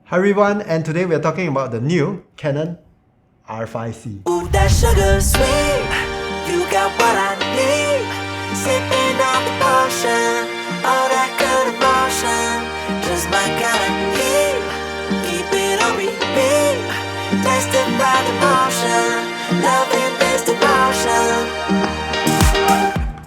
Hi everyone, and today we are talking about the new Canon R5C. Ooh, that sugar sweet, you got what I need. Sipping on the potion, all that good emotion, just my kind of heat. Keep it on repeat, tasted by emotion, loving this devotion.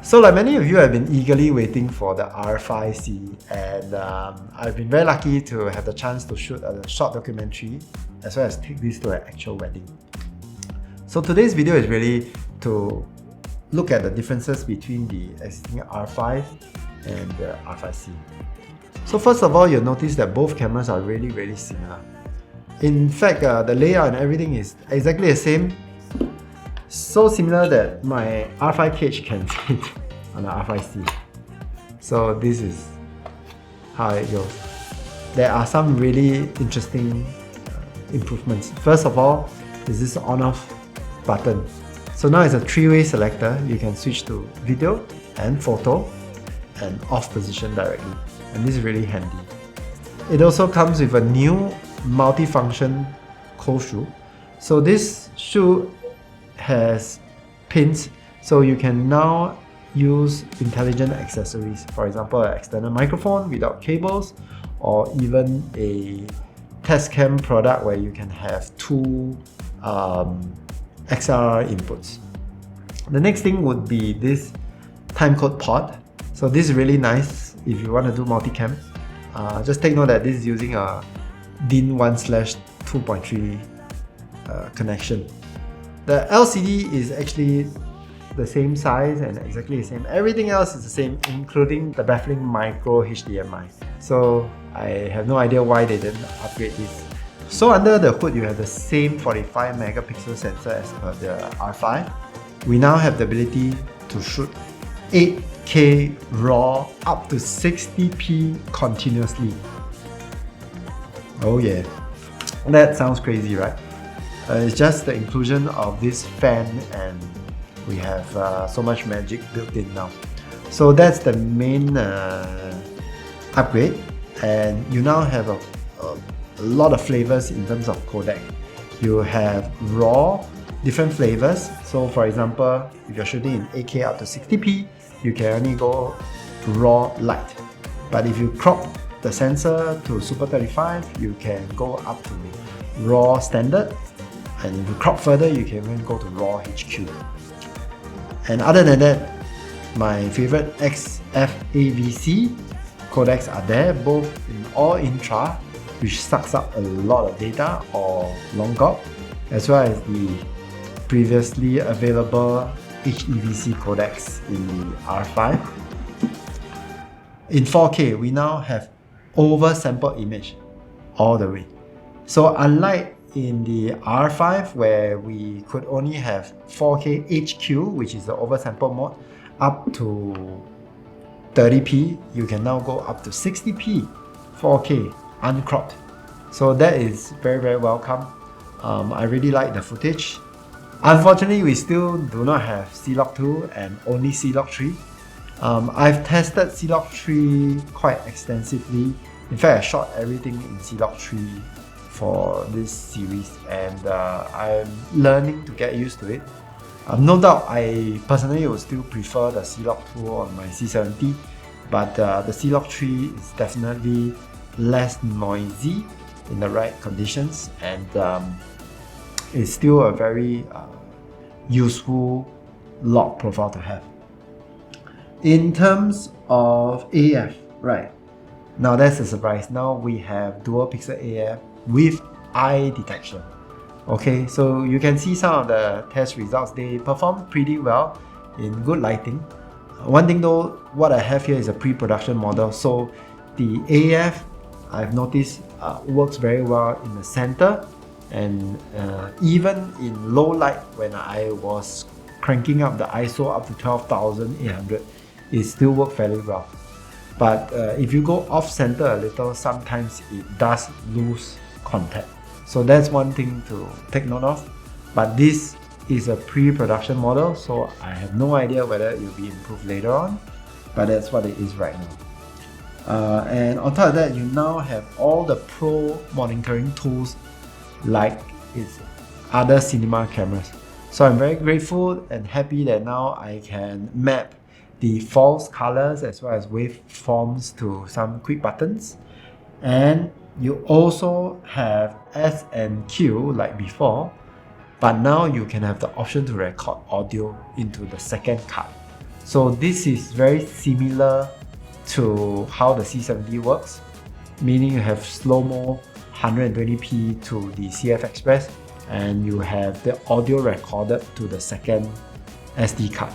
So like many of you have been eagerly waiting for the R5C, and I've been very lucky to have the chance to shoot a short documentary as well as take this to an actual wedding. So today's video is really to look at the differences between the existing R5 and the R5C. So first of all, you'll notice that both cameras are really similar. In fact, the layout and everything is exactly the same. So similar that my R5 cage can fit on the R5C. So this is how it goes. There are some really interesting improvements. First of all, is this on-off button. So now it's a three-way selector. You can switch to video and photo and off position directly. And this is really handy. It also comes with a new multi-function closed shoe. So this shoe has pins, so you can now use intelligent accessories. For example, an external microphone without cables, or even a test cam product where you can have two XLR inputs. The next thing would be this timecode pod. So this is really nice if you want to do multicam. Just take note that this is using a DIN 1/2.3 connection. The LCD is actually the same size and exactly the same. Everything else is the same, including the baffling micro HDMI. So I have no idea why they didn't upgrade this. So under the hood, you have the same 45 megapixel sensor as per the R5. We now have the ability to shoot 8K RAW up to 60p continuously. Oh yeah, that sounds crazy, right? It's just the inclusion of this fan, and we have so much magic built in now. So that's the main upgrade, and you now have a lot of flavors in terms of codec. You have RAW, different flavors. So for example, if you're shooting in 8K up to 60p, you can only go RAW light. But if you crop the sensor to Super 35, you can go up to RAW standard. And if you crop further, you can even go to RAW HQ. And other than that, my favorite XFAVC codecs are there, both in all intra, which sucks up a lot of data, or long GOP, as well as the previously available HEVC codecs in the R5. In 4K, we now have oversampled image all the way. So unlike in the R5, where we could only have 4K HQ, which is the oversample mode, up to 30p, you can now go up to 60p 4K uncropped. So that is very welcome. I really like the footage. Unfortunately, we still do not have C-Log 2 and only C-Log 3. I've tested C-Log 3 quite extensively. In fact, I shot everything in C-Log 3 for this series, and I'm learning to get used to it. No doubt I personally would still prefer the C-Log 2 on my C70, but the C-Log 3 is definitely less noisy in the right conditions, and it's still a very useful log profile to have. In terms of AF, right, now that's a surprise. Now we have dual pixel AF with eye detection. Okay, so you can see some of the test results. They perform pretty well in good lighting. One thing though, what I have here is a pre-production model. So the AF, I've noticed, works very well in the center, and even in low light, when I was cranking up the ISO up to 12,800, it still worked fairly well. But if you go off center a little, sometimes it does lose contact. So that's one thing to take note of. But this is a pre-production model, so I have no idea whether it will be improved later on, but that's what it is right now. And on top of that, you now have all the pro monitoring tools like its other cinema cameras. So I'm very grateful and happy that now I can map the false colors as well as waveforms to some quick buttons. And you also have S and Q like before, but now you can have the option to record audio into the second card. So this is very similar to how the C70 works, meaning you have slow-mo 120p to the CF Express, and you have the audio recorded to the second SD card.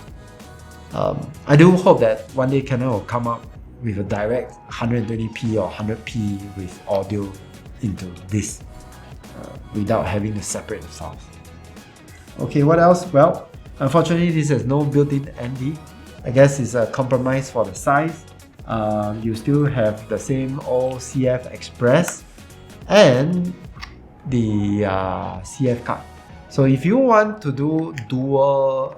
I do hope that one day Canon will come up with a direct 120p or 100p with audio into this without having to separate the files. Okay, what else? Well, unfortunately this has no built-in ND. I guess it's a compromise for the size. You still have the same old CF Express and the CF card. So if you want to do dual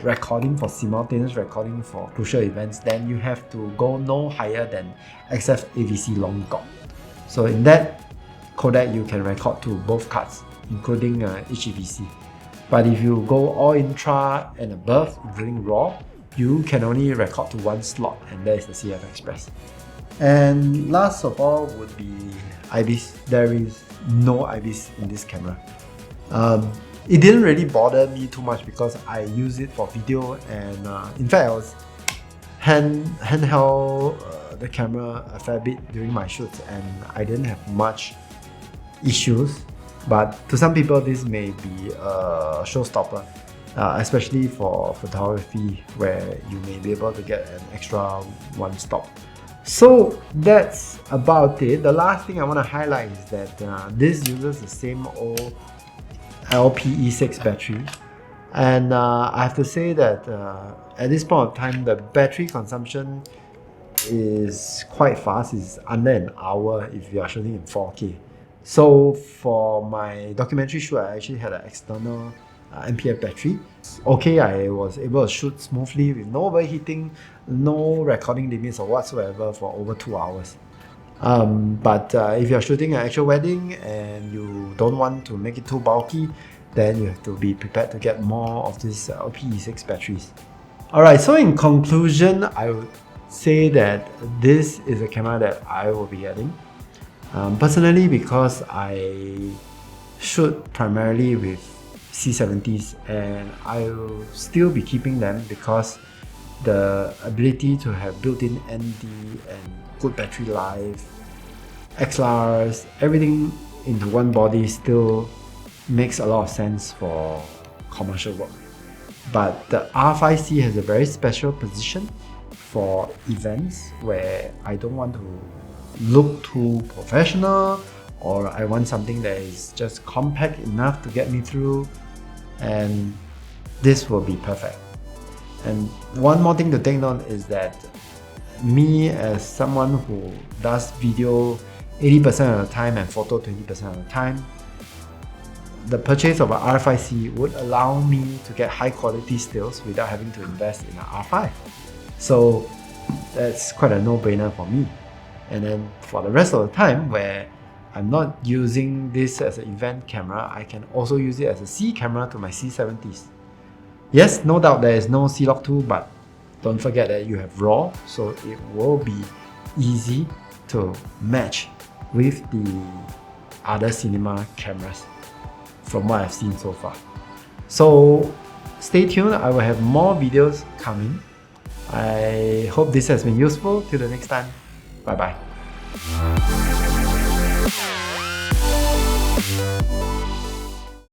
recording for simultaneous recording for crucial events, then you have to go no higher than XF AVC long GOP. So in that codec you can record to both cards, including HEVC. But if you go all intra and above, including RAW, you can only record to one slot, and that is the CF Express. And last of all would be IBIS. There is no IBIS in this camera. It didn't really bother me too much because I use it for video, and in fact I was handheld the camera a fair bit during my shoots, and I didn't have much issues. But to some people this may be a showstopper, especially for photography where you may be able to get an extra one stop. So that's about it. The last thing I want to highlight is that this uses the same old LPE6 battery, and I have to say that at this point of time the battery consumption is quite fast. It's under an hour if you are shooting in 4K. So for my documentary shoot, I actually had an external MPF battery. Okay, I was able to shoot smoothly with no overheating, no recording limits or whatsoever for over 2 hours. But if you're shooting an actual wedding and you don't want to make it too bulky, then you have to be prepared to get more of these LPE6 batteries. Alright, so in conclusion, I would say that this is a camera that I will be getting. Personally, because I shoot primarily with C70s, and I will still be keeping them because the ability to have built-in ND and good battery life, XLRs, everything into one body still makes a lot of sense for commercial work. But the R5C has a very special position for events where I don't want to look too professional, or I want something that is just compact enough to get me through, and this will be perfect. And one more thing to take note is that me, as someone who does video 80% of the time and photo 20% of the time, the purchase of an R5C would allow me to get high quality stills without having to invest in an R5. So that's quite a no-brainer for me. And then for the rest of the time where I'm not using this as an event camera, I can also use it as a C camera to my C70s. Yes, no doubt there is no C-Log 2, but don't forget that you have RAW, so it will be easy to match with the other cinema cameras from what I've seen so far. So stay tuned, I will have more videos coming. I hope this has been useful. Till the next time, bye bye.